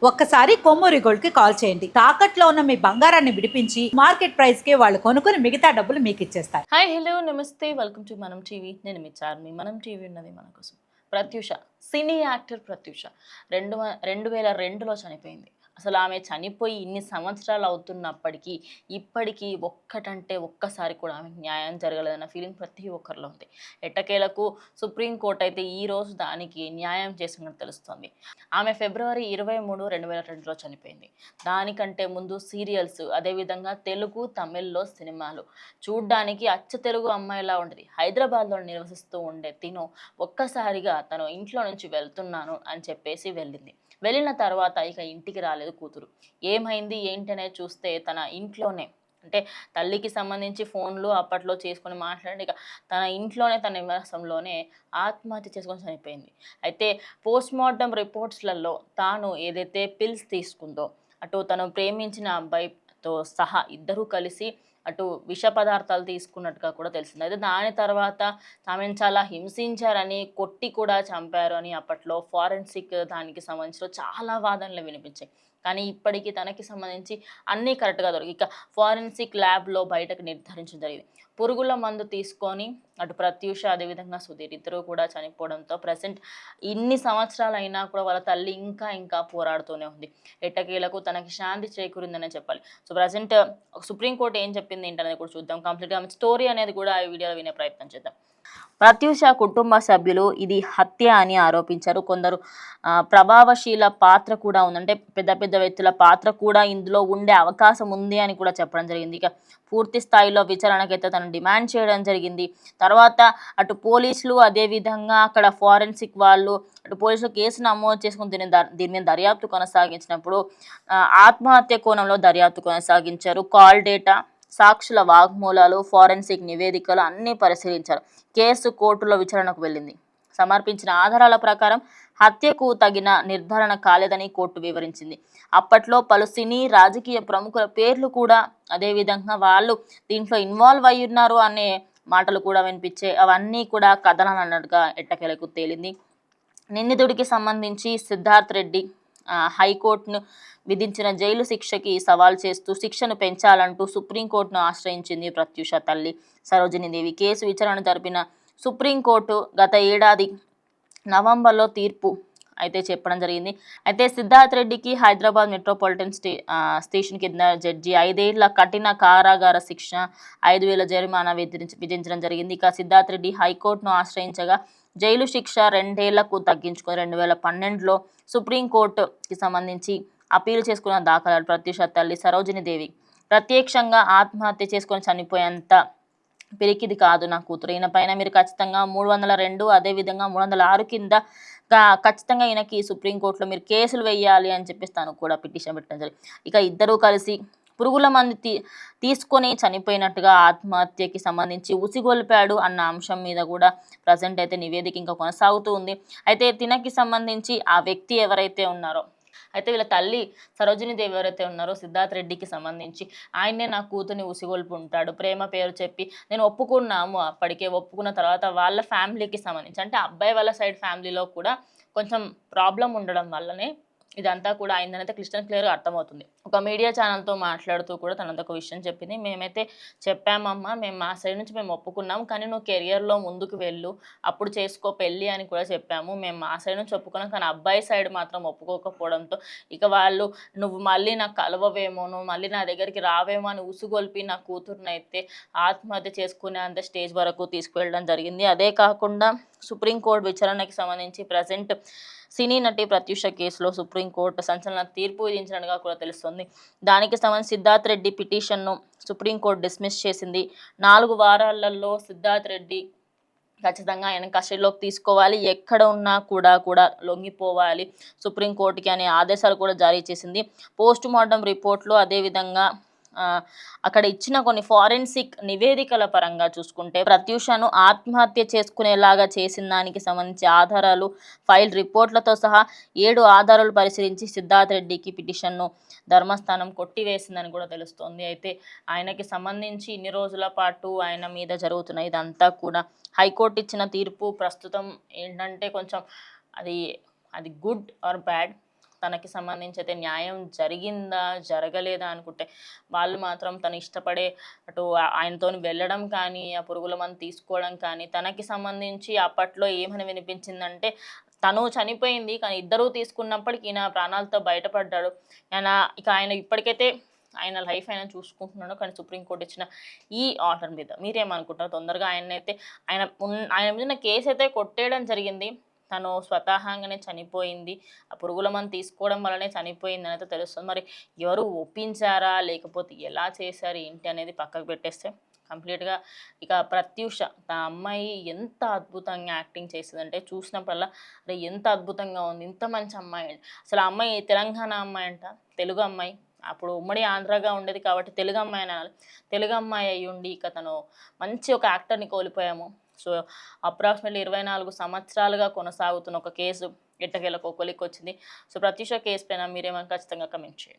ఒక్కసారి కొమ్మూరి గోల్డ్ కి కాల్ చేయండి. తాకట్లో ఉన్న మీ బంగారాన్ని విడిపించి మార్కెట్ ప్రైస్ కి వాళ్ళు కొనుక్కుని మిగతా డబ్బులు మీకు ఇచ్చేస్తారు. హాయ్ హలో నమస్తే వెల్కమ్ టు మనం టీవీ. నేను మీ చార్మి. మనం టీవీ ఉన్నది మన కోసం. ప్రత్యూష, సినీ యాక్టర్ ప్రత్యూష 2002లో చనిపోయింది. అసలు ఆమె చనిపోయి ఇన్ని సంవత్సరాలు అవుతున్నప్పటికీ ఇప్పటికీ ఒక్కటంటే ఒక్కసారి కూడా ఆమెకు న్యాయం జరగలేదన్న ఫీలింగ్ ప్రతి ఒక్కరిలో ఉంది. ఎట్టకేలకు సుప్రీంకోర్టు అయితే ఈరోజు దానికి న్యాయం చేసినట్టు తెలుస్తుంది. ఆమె ఫిబ్రవరి 23, 2002లో చనిపోయింది. దానికంటే ముందు సీరియల్స్, అదేవిధంగా తెలుగు, తమిళ్లో సినిమాలు చూడ్డానికి అచ్చ తెలుగు అమ్మాయిలా ఉండేది. హైదరాబాద్లో నివసిస్తూ ఉండే తిను ఒక్కసారిగా తను ఇంట్లో నుంచి వెళ్తున్నాను అని చెప్పేసి వెళ్ళింది. వెళ్ళిన తర్వాత ఇక ఇంటికి రాలేదు కూతురు. ఏమైంది ఏంటి అనేది చూస్తే తన ఇంట్లోనే, అంటే తల్లికి సంబంధించి ఫోన్లు అప్పట్లో చేసుకొని మాట్లాడి ఇక తన ఇంట్లోనే, తన నివాసంలోనే ఆత్మహత్య చేసుకొని చనిపోయింది. అయితే పోస్ట్ మార్టం రిపోర్ట్స్లలో తాను ఏదైతే పిల్స్ తీసుకుందో, అటు తను ప్రేమించిన అబ్బాయితో సహా ఇద్దరూ కలిసి అటు విష పదార్థాలు తీసుకున్నట్టుగా కూడా తెలిసింది. అయితే దాని తర్వాత ఆమెను చాలా హింసించారని, కొట్టి కూడా చంపారు అని అప్పట్లో ఫారెన్సిక్ దానికి సంబంధించిన చాలా వాదనలు వినిపించాయి. కానీ ఇప్పటికీ తనకి సంబంధించి అన్నీ కరెక్ట్గా దొరికి ఇక ఫారెన్సిక్ ల్యాబ్లో బయటకు నిర్ధారించడం జరిగింది. పురుగుల మందు తీసుకొని అటు ప్రత్యూష, అదేవిధంగా సుధీర్ ఇద్దరు కూడా చనిపోవడంతో ప్రజెంట్ ఇన్ని సంవత్సరాలైనా కూడా వాళ్ళ తల్లి ఇంకా పోరాడుతూనే ఉంది. ఎట్టకేలకు తనకి శాంతి చేకూరిందనే చెప్పాలి. సో ప్రజెంట్ సుప్రీంకోర్టు ఏం చెప్పింది ఏంటనేది కూడా చూద్దాం. కంప్లీట్గా స్టోరీ అనేది కూడా ఈ వీడియోలో వినే ప్రయత్నం చేద్దాం. ప్రత్యూష కుటుంబ సభ్యులు ఇది హత్య అని ఆరోపించారు. కొందరు ప్రభావశీల పాత్ర కూడా ఉంది, అంటే పెద్ద పెద్ద వ్యక్తుల పాత్ర కూడా ఇందులో ఉండే అవకాశం ఉంది అని కూడా చెప్పడం జరిగింది. ఇక పూర్తి స్థాయిలో విచారణకైతే తను డిమాండ్ చేయడం జరిగింది. తర్వాత అటు పోలీసులు, అదేవిధంగా అక్కడ ఫారెన్సిక్ వాళ్ళు, అటు పోలీసులు కేసు నమోదు చేసుకుని దీని మీద దర్యాప్తు కొనసాగించినప్పుడు ఆత్మహత్య కోణంలో దర్యాప్తు కొనసాగించారు. కాల్ డేటా, సాక్షుల వాగ్మూలాలు, ఫారెన్సిక్ నివేదికలు అన్నీ పరిశీలించారు. కేసు కోర్టులో విచారణకు వెళ్ళింది. సమర్పించిన ఆధారాల ప్రకారం హత్యకు తగిన నిర్ధారణ కాలేదని కోర్టు వివరించింది. అప్పట్లో పలు సినీ, రాజకీయ ప్రముఖుల పేర్లు కూడా, అదేవిధంగా వాళ్ళు దీంట్లో ఇన్వాల్వ్ అయ్యి ఉన్నారు అనే మాటలు కూడా వినిపించే, అవన్నీ కూడా కథలన్నట్టుగా ఎట్టకేలకు తేలింది. నిందితుడికి సంబంధించి సిద్ధార్థ్ రెడ్డి హైకోర్టును విధించిన జైలు శిక్షకి సవాల్ చేస్తూ శిక్షను పెంచాలంటూ సుప్రీంకోర్టును ఆశ్రయించింది ప్రత్యూష తల్లి సరోజినీదేవి. కేసు విచారణ జరిపిన సుప్రీంకోర్టు గత ఏడాది నవంబర్లో తీర్పు అయితే చెప్పడం జరిగింది. అయితే సిద్ధార్థ్ రెడ్డికి హైదరాబాద్ మెట్రోపాలిటన్ స్టేషన్ కింద జడ్జి 5 ఏళ్ల కఠిన కారాగార శిక్ష, 5,000 జరిమానా విధించడం జరిగింది. ఇక సిద్ధార్థ్ రెడ్డి హైకోర్టును ఆశ్రయించగా జైలు శిక్ష 2 ఏళ్లకు తగ్గించుకొని 2012లో సుప్రీంకోర్టుకి సంబంధించి అపీలు చేసుకున్న దాఖలాలు. ప్రత్యూష తల్లి సరోజినీదేవి ప్రత్యక్షంగా ఆత్మహత్య చేసుకొని చనిపోయేంత పిరికిది కాదు నా కూతురు. ఈయన పైన మీరు ఖచ్చితంగా 302 అదేవిధంగా 306 కింద ఖచ్చితంగా ఈయనకి సుప్రీంకోర్టులో మీరు కేసులు వేయాలి అని చెప్పేసి తను కూడా పిటిషన్ పెట్టడం జరిగింది. ఇక ఇద్దరూ కలిసి పురుగుల మందు తీసుకొని చనిపోయినట్టుగా ఆత్మహత్యకి సంబంధించి ఉసిగొల్పాడు అన్న అంశం మీద కూడా ప్రజెంట్ అయితే నివేదిక ఇంకా కొనసాగుతూ ఉంది. అయితే తినకి సంబంధించి ఆ వ్యక్తి ఎవరైతే ఉన్నారో, అయితే వీళ్ళ తల్లి సరోజినీదేవి ఎవరైతే ఉన్నారో సిద్ధార్థ్ రెడ్డికి సంబంధించి ఆయనే నా కూతుర్ని ఉసిగొల్పు ఉంటాడు, ప్రేమ పేరు చెప్పి నేను ఒప్పుకున్నాము. అప్పటికే ఒప్పుకున్న తర్వాత వాళ్ళ ఫ్యామిలీకి సంబంధించి, అంటే అబ్బాయి వాళ్ళ సైడ్ ఫ్యామిలీలో కూడా కొంచెం ప్రాబ్లం ఉండడం వల్లనే ఇదంతా కూడా అయిందనైతే క్లియర్గా అర్థమవుతుంది. ఒక మీడియా ఛానల్తో మాట్లాడుతూ కూడా తనంత ఒక విషయం చెప్పింది. మేమైతే చెప్పామమ్మా, మేము మా సైడ్ నుంచి మేము ఒప్పుకున్నాం, కానీ నువ్వు కెరియర్లో ముందుకు వెళ్ళు, అప్పుడు చేసుకో పెళ్ళి అని కూడా చెప్పాము. మేము మా సైడ్ నుంచి ఒప్పుకున్నాం, కానీ అబ్బాయి సైడ్ మాత్రం ఒప్పుకోకపోవడంతో ఇక వాళ్ళు నువ్వు మళ్ళీ నాకు కలవవేమో, నువ్వు మళ్ళీ నా దగ్గరికి రావేమో అని ఉసుగొల్పి నా కూతురునైతే ఆత్మహత్య చేసుకునే అంత స్టేజ్ వరకు తీసుకువెళ్ళడం జరిగింది. అదే కాకుండా సుప్రీంకోర్టు విచారణకి సంబంధించి ప్రజెంట్ సినీ నటి ప్రత్యూష కేసులో సుప్రీంకోర్టు సంచలన తీర్పు విధించినట్టుగా కూడా తెలుస్తుంది. దానికి సంబంధించి సిద్ధార్థ్ రెడ్డి పిటిషన్ను సుప్రీంకోర్టు డిస్మిస్ చేసింది. 4 వారాలలో సిద్ధార్థ్ రెడ్డి ఖచ్చితంగా ఆయన కస్టడీలోకి తీసుకోవాలి, ఎక్కడ ఉన్నా కూడా లొంగిపోవాలి సుప్రీంకోర్టుకి అనే ఆదేశాలు కూడా జారీ చేసింది. పోస్ట్ మార్టం రిపోర్ట్లు, అదేవిధంగా అక్కడ ఇచ్చిన కొన్ని ఫారెన్సిక్ నివేదికల పరంగా చూసుకుంటే ప్రత్యూషను ఆత్మహత్య చేసుకునేలాగా చేసిన దానికి సంబంధించి ఆధారాలు, ఫైల్ రిపోర్ట్లతో సహా 7 ఆధారాలు పరిశీలించి సిద్ధార్థ్ రెడ్డికి పిటిషన్ను ధర్మస్థానం కొట్టివేసిందని కూడా తెలుస్తోంది. అయితే ఆయనకి సంబంధించి ఇన్ని రోజుల పాటు ఆయన మీద జరుగుతున్న ఇదంతా కూడా హైకోర్టు ఇచ్చిన తీర్పు ప్రస్తుతం ఏంటంటే కొంచెం అది గుడ్ ఆర్ బ్యాడ్ తనకి సంబంధించి అయితే న్యాయం జరిగిందా జరగలేదా అనుకుంటే వాళ్ళు మాత్రం తను ఇష్టపడే అటు ఆయనతోని వెళ్ళడం కానీ ఆ పురుగుల మందు తీసుకోవడం కానీ తనకి సంబంధించి అప్పట్లో ఏమని వినిపించిందంటే తను చనిపోయింది కానీ ఇద్దరూ తీసుకున్నప్పటికీ ఈయన ప్రాణాలతో బయటపడ్డాడు. ఆయన ఇప్పటికైతే ఆయన లైఫ్ ఆయన చూసుకుంటున్నాడు. కానీ సుప్రీంకోర్టు ఇచ్చిన ఈ ఆర్డర్ మీద మీరేమనుకుంటారు? తొందరగా ఆయన మీద ఉన్న కేసు అయితే కొట్టేయడం జరిగింది. తను స్వతహాగానే చనిపోయింది. ఆ పురుగుల మందు తీసుకోవడం వల్లనే చనిపోయింది అనేది తెలుస్తుంది. మరి ఎవరు ఒప్పించారా? లేకపోతే ఎలా చేశారు? ఏంటి అనేది పక్కకు పెట్టేస్తే కంప్లీట్‌గా ఇక ప్రత్యూష ఆ అమ్మాయి ఎంత అద్భుతంగా యాక్టింగ్ చేసిందంటే చూసినప్పుడల్లా అరే! ఎంత అద్భుతంగా ఉంది. ఇంత మంచి అమ్మాయి. అసలు ఆ అమ్మాయి తెలంగాణ అమ్మాయి అంట. తెలుగు అమ్మాయి. అప్పుడు ఉమ్మడి ఆంధ్రాగా ఉండేది కాబట్టి తెలుగు అమ్మాయి అని అనాలి. తెలుగు అమ్మాయి అయ్యుండి ఇక తను మంచి ఒక యాక్టర్‌ని కోల్పోయాము. సో, అప్రాక్సిమేట్‌లీ 24 సంవత్సరాలుగా కొనసాగుతున్న ఒక కేసు ఎట్టకేలకు ఒక కొలిక్కొచ్చింది. సో, ప్రత్యూష కేసు పైన మీరేమన్నా ఖచ్చితంగా కమెంట్ చేయండి.